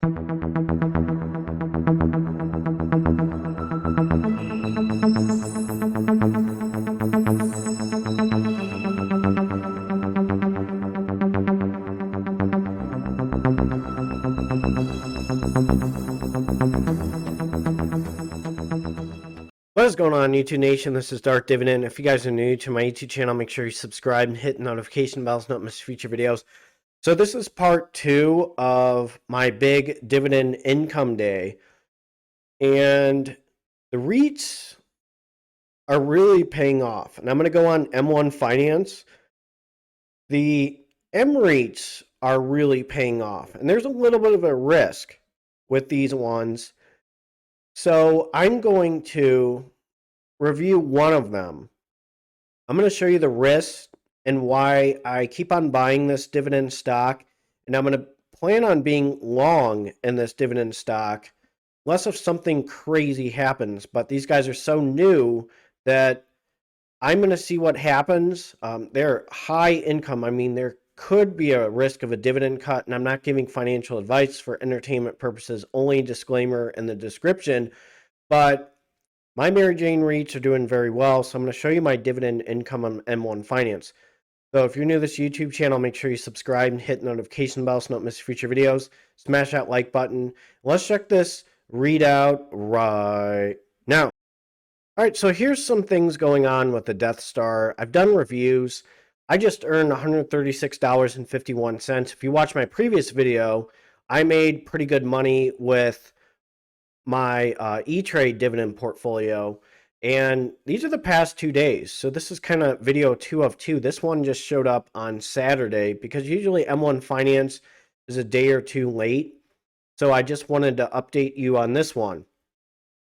What is going on, YouTube Nation? This is Dark Dividend. If you guys are new to my YouTube channel, make sure you subscribe and hit the notification bell so you don't miss future videos. So this is part 2 of my big dividend income day. And the REITs are really paying off. And I'm going to go on M1 Finance. The mREITs are really paying off. And there's a little bit of a risk with these ones. So I'm going to review one of them. I'm going to show you the risks and why I keep on buying this dividend stock. And I'm going to plan on being long in this dividend stock, unless if something crazy happens. But these guys are so new that I'm going to see what happens. They're high income. I mean, there could be a risk of a dividend cut, and I'm not giving financial advice for entertainment purposes, only disclaimer in the description. But my Mary Jane REITs are doing very well, so I'm going to show you my dividend income on M1 Finance. So if you're new to this YouTube channel, make sure you subscribe and hit the notification bell so you don't miss future videos. Smash that like button. Let's check this REIT out right now. All right, so here's some things going on with the Death Star. I've done reviews. I just earned $136.51. If you watch my previous video, I made pretty good money with my E-Trade dividend portfolio. And these are the past 2 days. So this is kind of video 2 of 2. This one just showed up on Saturday because usually M1 Finance is a day or 2 late. So I just wanted to update you on this one.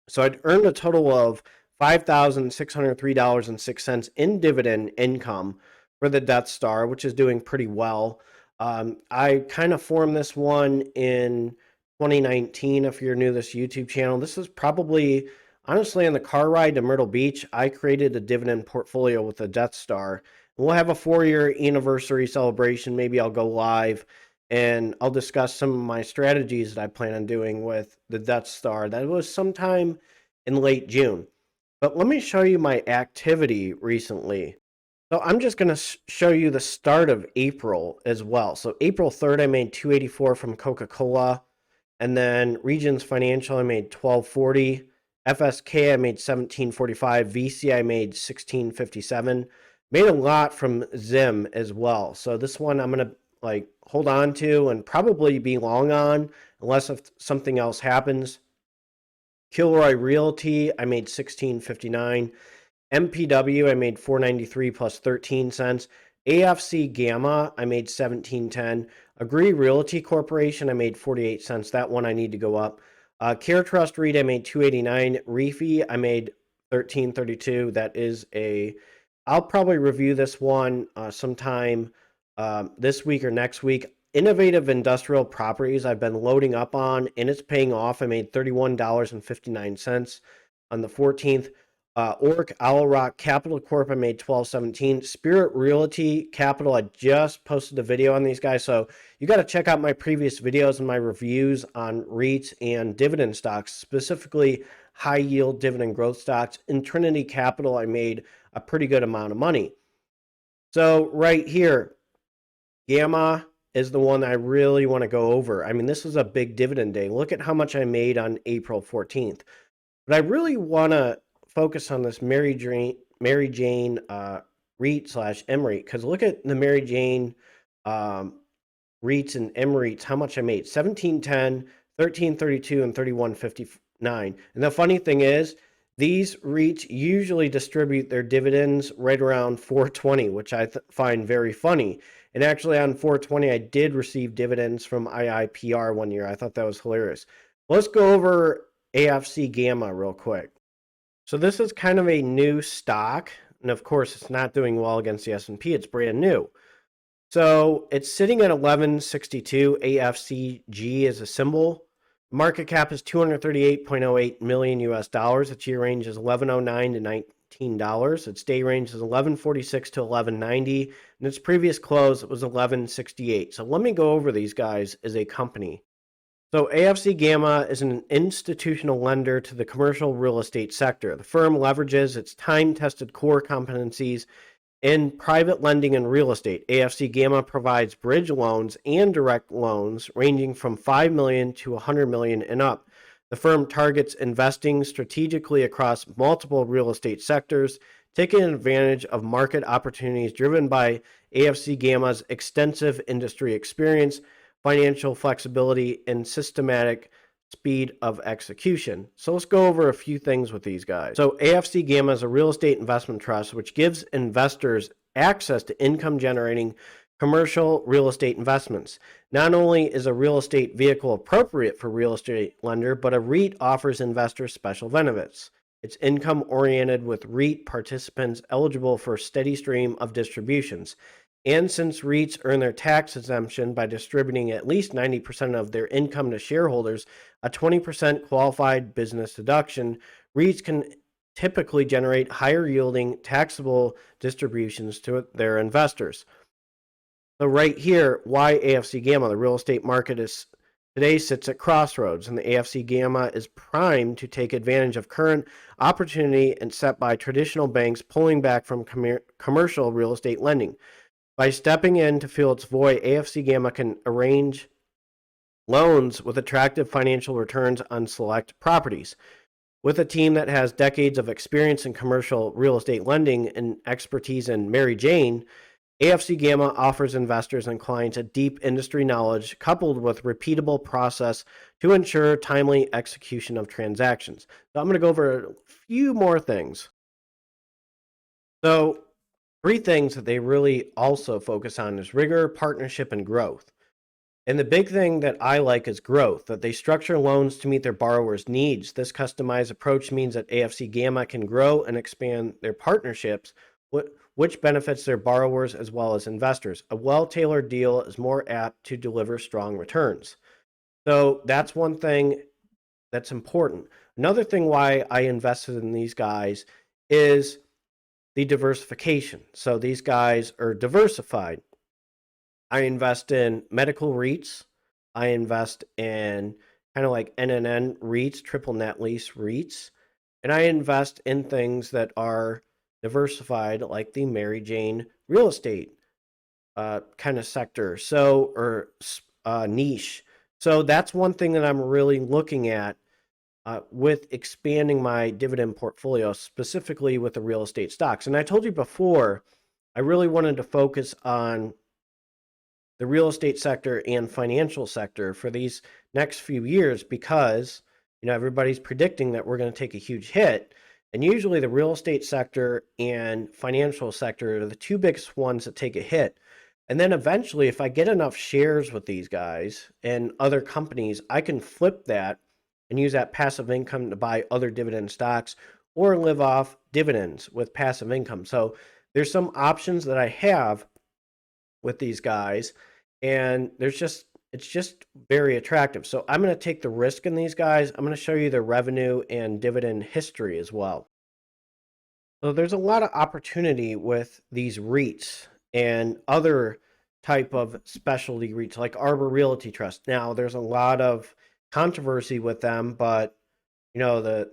So I'd earned a total of $5,603.06 in dividend income for the Death Star, which is doing pretty well. I kind of formed this one in 2019. If you're new to this YouTube channel, this is probably, honestly, on the car ride to Myrtle Beach, I created a dividend portfolio with the Death Star. And we'll have a 4-year anniversary celebration. Maybe I'll go live and I'll discuss some of my strategies that I plan on doing with the Death Star. That was sometime in late June. But let me show you my activity recently. So I'm just going to show you the start of April as well. So April 3rd, I made $284 from Coca-Cola. And then Regions Financial, I made $12.40. FSK, I made $17.45. VC, I made $16.57. Made a lot from Zim as well. So this one I'm going to hold on to and probably be long on unless if something else happens. Kilroy Realty, I made $16.59. MPW, I made $4.93 plus 13 cents. AFC Gamma, I made $17.10. Agree Realty Corporation, I made 48 cents. That one I need to go up. Care Trust REIT, I made $2.89. Refi, I made $13.32. That is I'll probably review this one sometime this week or next week. Innovative Industrial Properties I've been loading up on, and it's paying off. I made $31.59 on the 14th. Orc Owl Rock Capital Corp, I made $12.17. Spirit Realty Capital, I just posted a video on these guys, so you got to check out my previous videos and my reviews on REITs and dividend stocks, specifically high yield dividend growth stocks. In Trinity Capital, I made a pretty good amount of money. So right here, Gamma is the one I really want to go over. I mean, this was a big dividend day. Look at how much I made on April 14th. But I really want to focus on this Mary Jane REIT slash mREIT, because look at the Mary Jane REITs and mREITs, how much I made. $17.10, $13.32, and $31.59. And the funny thing is, these REITs usually distribute their dividends right around $4.20, which I find very funny. And actually on $4.20, I did receive dividends from IIPR one year. I thought that was hilarious. Let's go over AFC Gamma real quick. So this is kind of a new stock. And of course, it's not doing well against the S&P. It's brand new. So it's sitting at 1162. AFCG is a symbol. Market cap is $238.08 million US dollars. Its year range is $11.09 to $19. Its day range is $11.46 to $11.90. And its previous close, it was $11.68. So let me go over these guys as a company. So AFC Gamma is an institutional lender to the commercial real estate sector. The firm leverages its time-tested core competencies in private lending and real estate. AFC Gamma provides bridge loans and direct loans ranging from $5 million to $100 million and up. The firm targets investing strategically across multiple real estate sectors, taking advantage of market opportunities driven by AFC Gamma's extensive industry experience, financial flexibility, and systematic speed of execution. So let's go over a few things with these guys. So AFC Gamma is a real estate investment trust which gives investors access to income generating commercial real estate investments. Not only is a real estate vehicle appropriate for real estate lender, but a REIT offers investors special benefits. It's income oriented with REIT participants eligible for a steady stream of distributions. And since REITs earn their tax exemption by distributing at least 90% of their income to shareholders, a 20% qualified business deduction, REITs can typically generate higher yielding taxable distributions to their investors. So right here, why AFC Gamma? The real estate market today sits at crossroads, and the AFC Gamma is primed to take advantage of current opportunity and set by traditional banks pulling back from commercial real estate lending. By stepping in to fill its void, AFC Gamma can arrange loans with attractive financial returns on select properties. With a team that has decades of experience in commercial real estate lending and expertise in Mary Jane, AFC Gamma offers investors and clients a deep industry knowledge coupled with repeatable process to ensure timely execution of transactions. So I'm going to go over a few more things. So three things that they really also focus on is rigor, partnership, and growth. And the big thing that I like is growth, that they structure loans to meet their borrowers' needs. This customized approach means that AFC Gamma can grow and expand their partnerships, which benefits their borrowers as well as investors. A well-tailored deal is more apt to deliver strong returns. So that's one thing that's important. Another thing why I invested in these guys is the diversification. So these guys are diversified. I invest in medical REITs. I invest in kind of like NNN REITs, triple net lease REITs. And I invest in things that are diversified, like the Mary Jane real estate kind of sector. So, or niche. So that's one thing that I'm really looking at with expanding my dividend portfolio, specifically with the real estate stocks. And I told you before, I really wanted to focus on the real estate sector and financial sector for these next few years because, everybody's predicting that we're going to take a huge hit. And usually the real estate sector and financial sector are the two biggest ones that take a hit. And then eventually, if I get enough shares with these guys and other companies, I can flip that and use that passive income to buy other dividend stocks or live off dividends with passive income. So there's some options that I have with these guys, and it's just very attractive. So I'm going to take the risk in these guys. I'm going to show you their revenue and dividend history as well. So there's a lot of opportunity with these REITs and other type of specialty REITs like Arbor Realty Trust. Now there's a lot of controversy with them, but the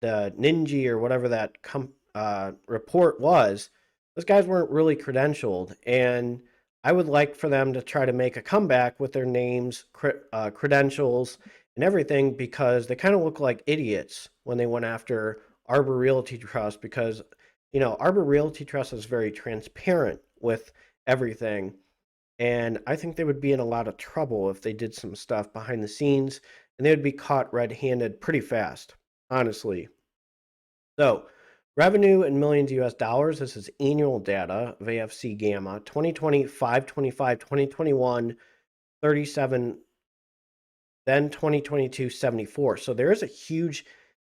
Ninja or whatever that report was, those guys weren't really credentialed, and I would like for them to try to make a comeback with their names, credentials, and everything, because they kind of look like idiots when they went after Arbor Realty Trust, because Arbor Realty Trust is very transparent with everything, and I think they would be in a lot of trouble if they did some stuff behind the scenes, and they would be caught red-handed pretty fast, honestly. So revenue in millions US dollars. This is annual data of AFC Gamma. 2020, 525, 2021, 37, then 2022, 74. So there is a huge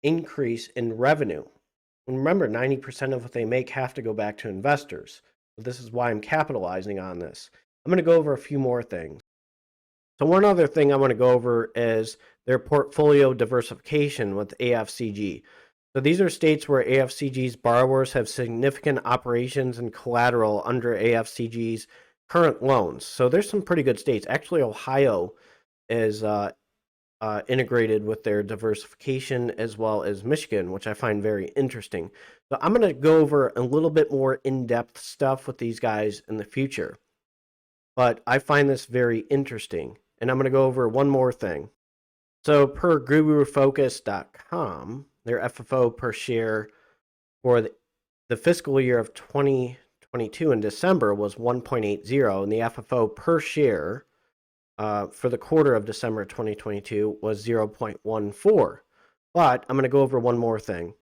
increase in revenue. And remember, 90% of what they make have to go back to investors. So this is why I'm capitalizing on this. I'm going to go over a few more things. So one other thing I want to go over is their portfolio diversification with AFCG. So these are states where AFCG's borrowers have significant operations and collateral under AFCG's current loans. So there's some pretty good states. Actually, Ohio is integrated with their diversification, as well as Michigan, which I find very interesting. So I'm going to go over a little bit more in-depth stuff with these guys in the future. But I find this very interesting. And I'm going to go over one more thing. So per GuruFocus.com, their FFO per share for the fiscal year of 2022 in December was 1.80, and the FFO per share for the quarter of December 2022 was 0.14. But I'm going to go over one more thing.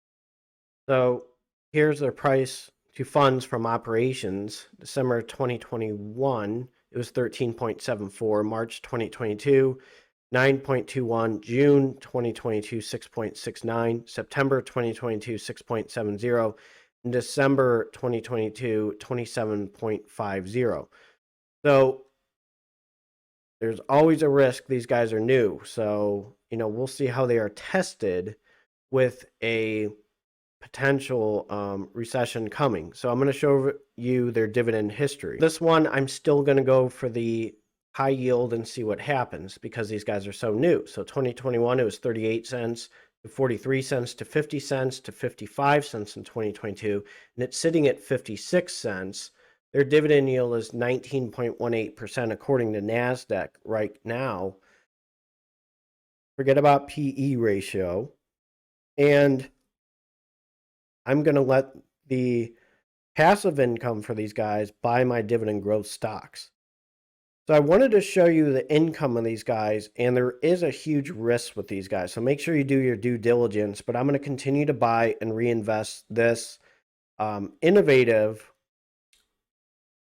So here's their price to funds from operations. December 2021, it was 13.74. March 2022, 9.21. June 2022, 6.69. September 2022, 6.70. And December 2022, 27.50. So there's always a risk. These guys are new. So, we'll see how they are tested with a potential recession coming. So I'm going to show you their dividend history. This one, I'm still going to go for the high yield and see what happens because these guys are so new. So 2021, it was 38 cents to 43 cents to 50 cents to 55 cents in 2022. And it's sitting at 56 cents. Their dividend yield is 19.18% according to NASDAQ right now. Forget about PE ratio. And I'm going to let the passive income for these guys buy my dividend growth stocks. So I wanted to show you the income of these guys, and there is a huge risk with these guys. So make sure you do your due diligence, but I'm going to continue to buy and reinvest this innovative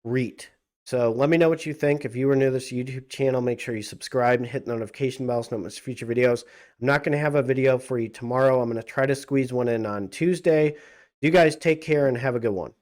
REIT. So let me know what you think. If you are new to this YouTube channel, make sure you subscribe and hit the notification bell so you don't miss future videos. I'm not going to have a video for you tomorrow. I'm going to try to squeeze one in on Tuesday. You guys take care and have a good one.